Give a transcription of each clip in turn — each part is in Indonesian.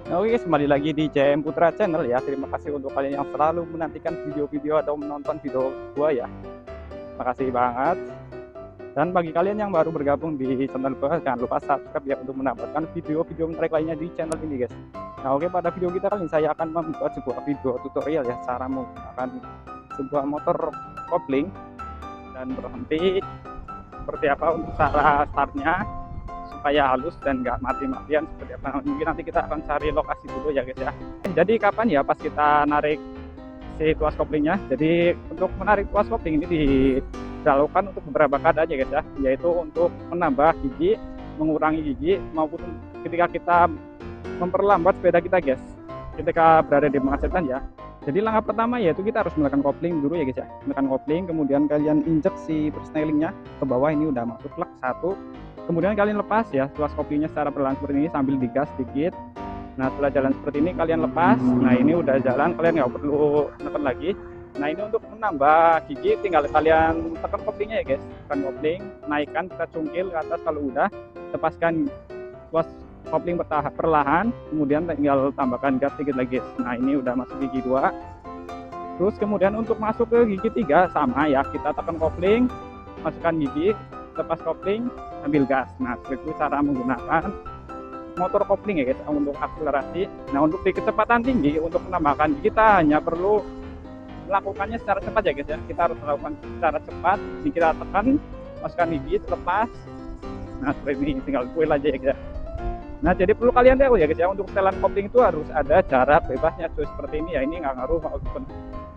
Oke guys, kembali lagi di JM Putra Channel ya. Terima kasih untuk kalian yang selalu menantikan video-video atau menonton video gua ya. Makasih banget. Dan bagi kalian yang baru bergabung di channel gua, jangan lupa subscribe ya untuk mendapatkan video-video menarik lainnya di channel ini guys. Nah oke, pada video kita kali ini saya akan membuat sebuah video tutorial ya, cara menggunakan sebuah motor kopling dan berhenti, seperti apa untuk cara startnya supaya halus dan nggak mati-matian seperti apa. Mungkin nanti kita akan cari lokasi dulu ya guys ya. Jadi kapan ya pas kita narik si tuas koplingnya. Jadi untuk menarik tuas kopling ini dilakukan untuk beberapa keadaan ya guys ya, yaitu untuk menambah gigi, mengurangi gigi, maupun ketika kita memperlambat sepeda kita guys, ketika berada di pengacetan ya. Jadi langkah pertama yaitu kita harus menekan kopling dulu ya guys ya, menekan kopling, kemudian kalian injek si persnelingnya ke bawah. Ini udah masuk plug satu, kemudian kalian lepas ya tuas koplingnya secara perlahan seperti ini sambil digas sedikit. Nah setelah jalan seperti ini kalian lepas. Nah ini udah jalan, kalian nggak perlu tekan lagi. Nah ini untuk menambah gigi tinggal kalian tekan koplingnya ya guys, tekan kopling, naikkan, kita cungkil ke atas. Kalau udah, lepaskan tuas kopling perlahan, kemudian tinggal tambahkan gas sedikit lagi. Nah ini udah masuk gigi 2. Terus kemudian untuk masuk ke gigi 3 sama ya, kita tekan kopling, masukkan gigi, lepas kopling, ambil gas. Nah seperti itu cara menggunakan motor kopling ya guys untuk akselerasi. Nah untuk di kecepatan tinggi, untuk menambahkan gigi, kita hanya perlu melakukannya secara cepat ya guys ya. Kita harus melakukan secara cepat. Ini kita tekan, masukkan gigi, lepas. Nah seperti ini, tinggal kuil aja ya guys ya. Nah jadi perlu kalian tahu ya guys ya, untuk setelan kopling itu harus ada jarak bebasnya tuh seperti ini ya. Ini nggak ngaruh walaupun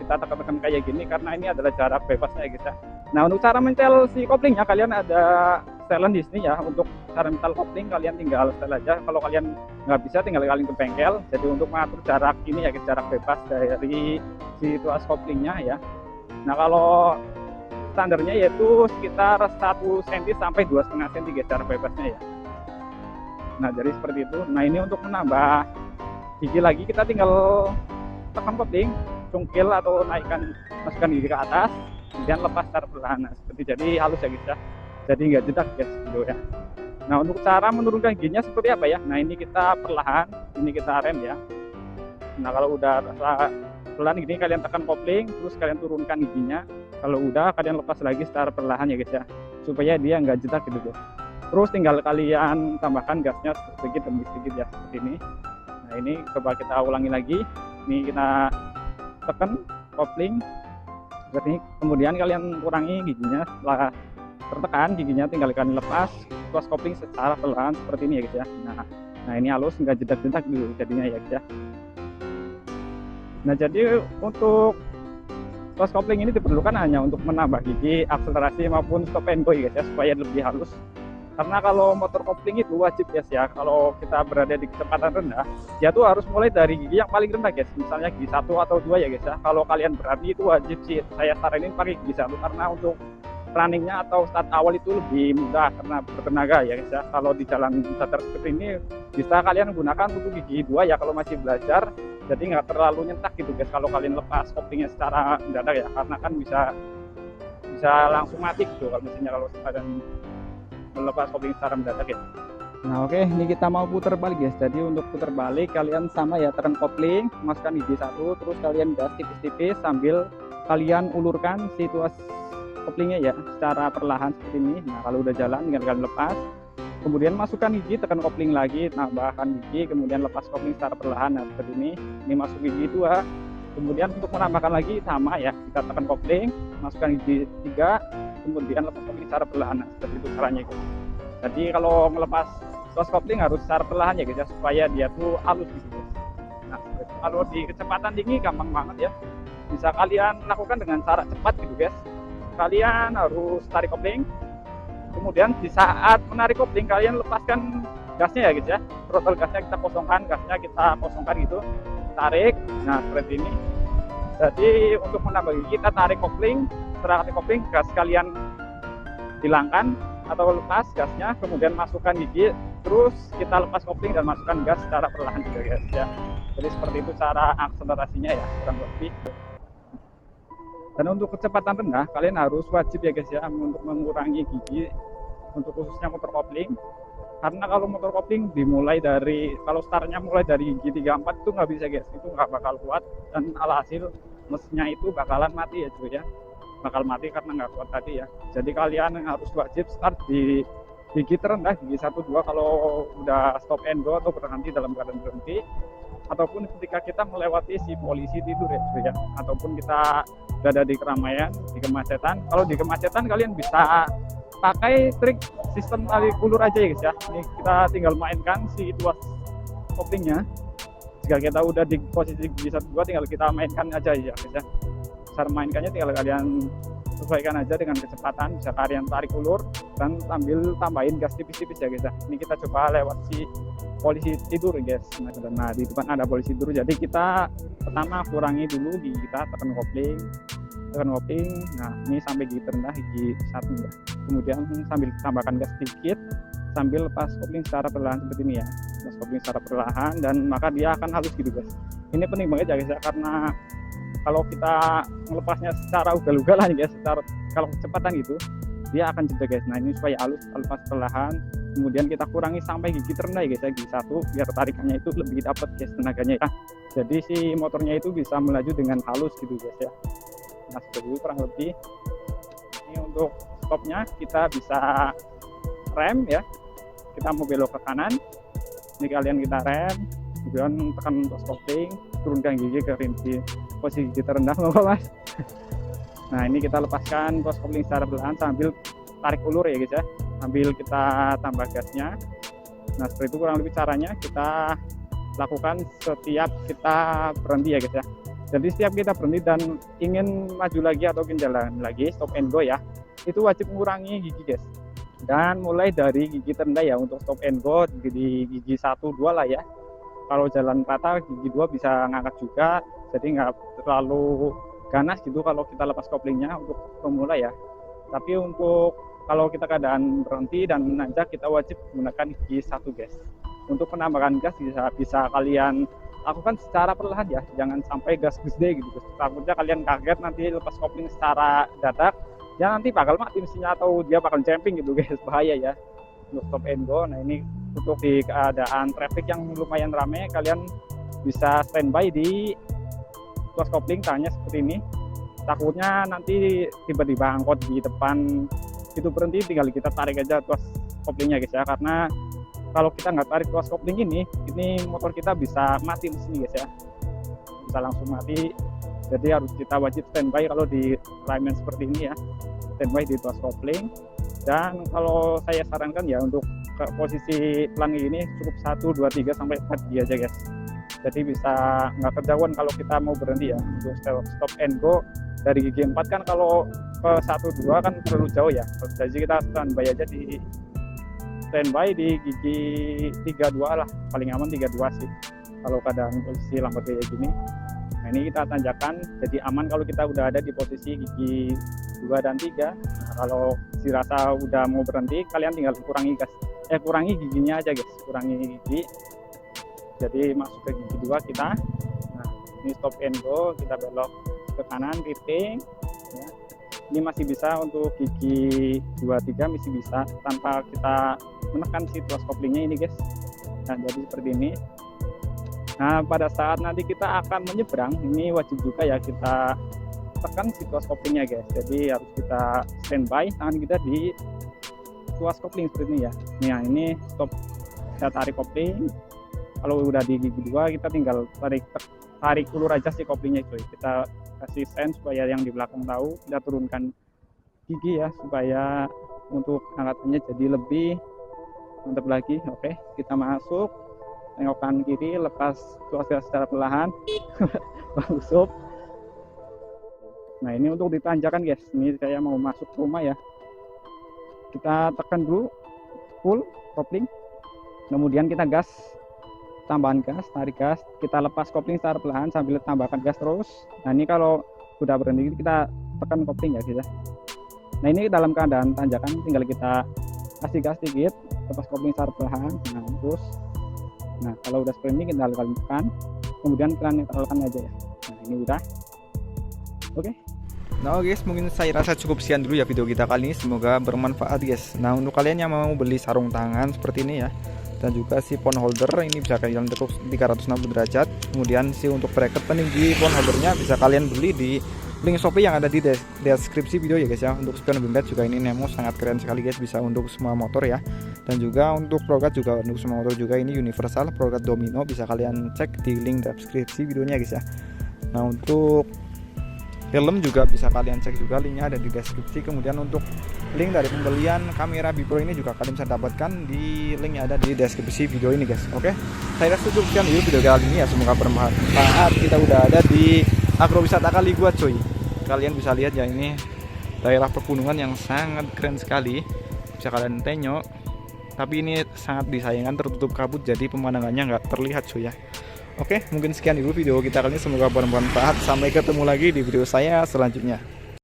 kita tekan-tekan kayak gini, karena ini adalah jarak bebasnya ya guys ya. Nah untuk cara mencetel si koplingnya, kalian ada setelan di sini ya. Untuk cara mencetel kopling kalian tinggal setel aja. Kalau kalian nggak bisa, tinggal kalian ke bengkel. Jadi untuk mengatur jarak ini ya guys, jarak bebas dari si tuas koplingnya ya. Nah kalau standarnya yaitu sekitar 1 cm sampai 2,5 cm guys, jarak bebasnya ya. Nah jadi seperti itu. Nah ini untuk menambah gigi lagi, kita tinggal tekan kopling, cungkil atau naikkan, masukkan gigi ke atas, kemudian lepas secara perlahan. Nah, seperti jadi halus ya guys ya, jadi nggak jedak guys video ya. Nah untuk cara menurunkan giginya seperti apa ya, nah ini kita perlahan, ini kita rem ya. Nah kalau udah rasa pelan gini, kalian tekan kopling, terus kalian turunkan giginya. Kalau udah, kalian lepas lagi secara perlahan ya guys ya, supaya dia nggak jedak gitu guys. Terus tinggal kalian tambahkan gasnya sedikit demi sedikit ya, seperti ini. Nah ini coba kita ulangi lagi. Ini kita tekan kopling seperti ini, kemudian kalian kurangi giginya. Setelah tertekan giginya, tinggal kalian lepas tuas kopling secara perlahan seperti ini ya guys ya. Nah ini halus, nggak jedak-jedak dulu jadinya ya guys ya. Nah jadi untuk tuas kopling ini diperlukan hanya untuk menambah gigi, akselerasi maupun stop and go ya guys ya, supaya lebih halus. Karena kalau motor kopling itu wajib guys ya, kalau kita berada di kecepatan rendah, ya tuh harus mulai dari gigi yang paling rendah guys. Misalnya gigi 1 atau 2 ya guys ya. Kalau kalian berani itu wajib sih saya saranin pakai gigi 1, karena untuk runningnya atau start awal itu lebih mudah karena bertenaga ya guys ya. Kalau di jalan datar seperti ini bisa kalian gunakan untuk gigi 2 ya kalau masih belajar. Jadi nggak terlalu nyentak gitu guys kalau kalian lepas koplingnya secara mendadak ya, karena kan bisa langsung mati gitu kalau misalnya kalau kalian melepas kopling secara mendadak ya. Nah oke, ini kita mau putar balik guys. Jadi untuk putar balik kalian sama ya, tekan kopling, masukkan gigi 1, terus kalian gas tipis-tipis sambil kalian ulurkan si tuas koplingnya ya secara perlahan seperti ini. Nah kalau udah jalan tinggal kalian lepas, kemudian masukkan gigi, tekan kopling lagi, tambahkan gigi, kemudian lepas kopling secara perlahan. Nah seperti ini. Ini masuk gigi 2. Kemudian untuk menambahkan lagi sama ya, kita tekan kopling, masukkan gigi 3, kemudian lepas kopling secara perlahan. Nah, seperti itu caranya guys. Jadi kalau melepas tuas kopling harus secara perlahan ya guys ya, supaya dia tuh halus gitu guys. Nah kalau di kecepatan tinggi gampang banget ya, bisa kalian lakukan dengan cara cepat gitu guys. Kalian harus tarik kopling, kemudian di saat menarik kopling kalian lepaskan gasnya ya guys ya, throttle gasnya kita kosongkan gitu, tarik. Nah seperti ini. Jadi untuk menambah gigi, kita tarik kopling, setelah tarik kopling gas kalian hilangkan atau lepas gasnya, kemudian masukkan gigi, terus kita lepas kopling dan masukkan gas secara perlahan juga guys ya. Jadi seperti itu cara akselerasinya ya, kurang lebih. Dan untuk kecepatan rendah kalian harus wajib ya guys ya untuk mengurangi gigi, untuk khususnya motor kopling. Karena kalau motor kopling dimulai dari, kalau startnya mulai dari gigi 34 itu nggak bisa guys, itu nggak bakal kuat, dan alhasil mesinnya itu bakalan mati ya cuy ya, bakal mati karena nggak kuat tadi ya. Jadi kalian harus wajib start di gigi terendah, gigi 1, 2 kalau udah stop and go atau berhenti dalam keadaan berhenti, ataupun ketika kita melewati si polisi tidur ya cuy ya, ataupun kita berada di keramaian, di kemacetan. Kalau di kemacetan kalian bisa pakai trik sistem tarik ulur aja ya guys ya. Ini kita tinggal mainkan si tuas koplingnya. Jika kita udah di posisi gigi 1, 2 tinggal kita mainkan aja ya guys ya. Cara mainkannya tinggal kalian sesuaikan aja dengan kecepatan, bisa kalian tarik ulur dan sambil tambahin gas tipis-tipis ya guys ya. Ini kita coba lewat si polisi tidur guys. Nah di depan ada polisi tidur, jadi kita pertama kurangi dulu gigi kita, tekan kopling. Nah ini sampai gigi terendah, gigi 1 ya. Kemudian sambil tambahkan gas sedikit, sambil lepas kopling secara perlahan seperti ini ya, lepas kopling secara perlahan, dan maka dia akan halus gitu guys. Ini penting banget ya guys ya, karena kalau kita melepasnya secara ugal-ugalan guys, secara kalau kecepatan gitu dia akan jeda guys. Nah ini supaya halus, lepas perlahan, kemudian kita kurangi sampai gigi terendah ya guys ya, gigi 1, biar tarikannya itu lebih dapat guys tenaganya ya. Jadi si motornya itu bisa melaju dengan halus gitu guys ya. Nah seperti itu kurang lebih. Ini untuk stopnya kita bisa rem ya, kita mau belok ke kanan, ini kalian kita rem, kemudian tekan untuk kopling, turunkan gigi ke rinci posisi gigi terendah mas. Nah ini kita lepaskan tos kopling secara perlahan sambil tarik ulur ya guys ya, sambil kita tambah gasnya. Nah seperti itu kurang lebih caranya kita lakukan setiap kita berhenti ya guys ya. Jadi setiap kita berhenti dan ingin maju lagi atau ingin jalan lagi, stop and go ya, itu wajib mengurangi gigi guys. Dan mulai dari gigi terendah ya untuk stop and go di gigi 1, 2 lah ya. Kalau jalan patah gigi 2 bisa ngangkat juga, jadi nggak terlalu ganas gitu kalau kita lepas koplingnya untuk pemula ya. Tapi untuk kalau kita keadaan berhenti dan menanjak, kita wajib menggunakan gigi 1 guys. Untuk penambahan gas bisa kalian lakukan secara perlahan ya, jangan sampai gas gede gitu guys. Takutnya kalian kaget nanti lepas kopling secara dadak ya, nanti bakal mati mesinnya atau dia bakal jumping gitu guys, bahaya ya untuk stop and go. Nah ini untuk di keadaan traffic yang lumayan ramai, kalian bisa standby di tuas kopling, tangannya seperti ini. Takutnya nanti tiba-tiba angkot di depan itu berhenti, tinggal kita tarik aja tuas koplingnya guys ya, karena kalau kita nggak tarik tuas kopling ini motor kita bisa mati mesin guys ya, bisa langsung mati. Jadi harus kita wajib standby kalau di alignment seperti ini ya, standby di tuas kopling. Dan kalau saya sarankan ya untuk ke posisi pelan ini cukup 1, 2, 3 sampai 4 gigi aja guys. Jadi bisa nggak kejauhan kalau kita mau berhenti ya. Untuk stop and go dari gigi 4 kan, kalau ke 1, 2 kan terlalu jauh ya. Jadi kita standby aja di gigi 3, 2 lah, paling aman 3, 2 sih kalau keadaan posisi lambat kayak gini. Nah ini kita tanjakan, jadi aman kalau kita udah ada di posisi gigi 2 dan 3. Nah, kalau dirasa udah mau berhenti, kalian tinggal kurangi giginya aja guys, kurangi gigi. Jadi masuk ke gigi 2 kita. Nah ini stop and go, kita belok ke kanan titik ya. Ini masih bisa untuk gigi 2, 3 masih bisa tanpa kita menekan si tuas koplingnya ini guys. Nah jadi seperti ini. Nah pada saat nanti kita akan menyeberang, ini wajib juga ya kita tekan si tuas koplingnya guys. Jadi harus kita standby tangan kita di tuas kopling seperti ini ya. Nah ini stop, kita tarik kopling. Kalau udah di gigi 2 kita tinggal tarik ulur aja si koplingnya cuy. Kita kasih sen supaya yang di belakang tahu, kita turunkan gigi ya supaya untuk angkatannya jadi lebih mantap lagi. Oke, kita masuk, tengok kanan kiri, lepas tuas gas secara perlahan. Masuk. Nah ini untuk ditanjakan guys, ini saya mau masuk rumah ya. Kita tekan dulu full kopling, kemudian kita gas, tambahan gas, tarik gas, kita lepas kopling secara perlahan sambil tambahkan gas terus. Nah ini kalau sudah berhenti kita tekan kopling ya guys. Nah ini dalam keadaan tanjakan tinggal kita kasih gas sedikit, lepas kopling secara perlahan. Nah terus, nah kalau udah seperti ini kita tekan, kemudian kita netralkan aja ya. Nah ini udah, oke. Nah guys, mungkin saya rasa cukup sekian dulu ya video kita kali ini, semoga bermanfaat guys. Nah untuk kalian yang mau beli sarung tangan seperti ini ya, dan juga si phone holder ini bisa kalian tekuk 360 derajat. Kemudian si untuk bracket peninggi phone holdernya bisa kalian beli di link Shopee yang ada di deskripsi video ya guys ya. Untuk spion bimbet juga ini Nemo sangat keren sekali guys, bisa untuk semua motor ya. Dan juga untuk progat juga untuk semua motor juga, ini universal progat domino, bisa kalian cek di link deskripsi videonya guys ya. Nah untuk helm juga bisa kalian cek juga, linknya ada di deskripsi. Kemudian untuk link dari pembelian kamera Bipro ini juga kalian bisa dapatkan di link yang ada di deskripsi video ini guys. Oke, saya rasa cukup sekian dulu video kali ini ya, semoga bermanfaat. Kita udah ada di agrowisata Kaliguat coy. Kalian bisa lihat ya, ini daerah pegunungan yang sangat keren sekali, bisa kalian tengok. Tapi ini sangat disayangkan tertutup kabut, jadi pemandangannya nggak terlihat coy ya. Oke, mungkin sekian dulu video kita kali ini, semoga bermanfaat. Sampai ketemu lagi di video saya selanjutnya.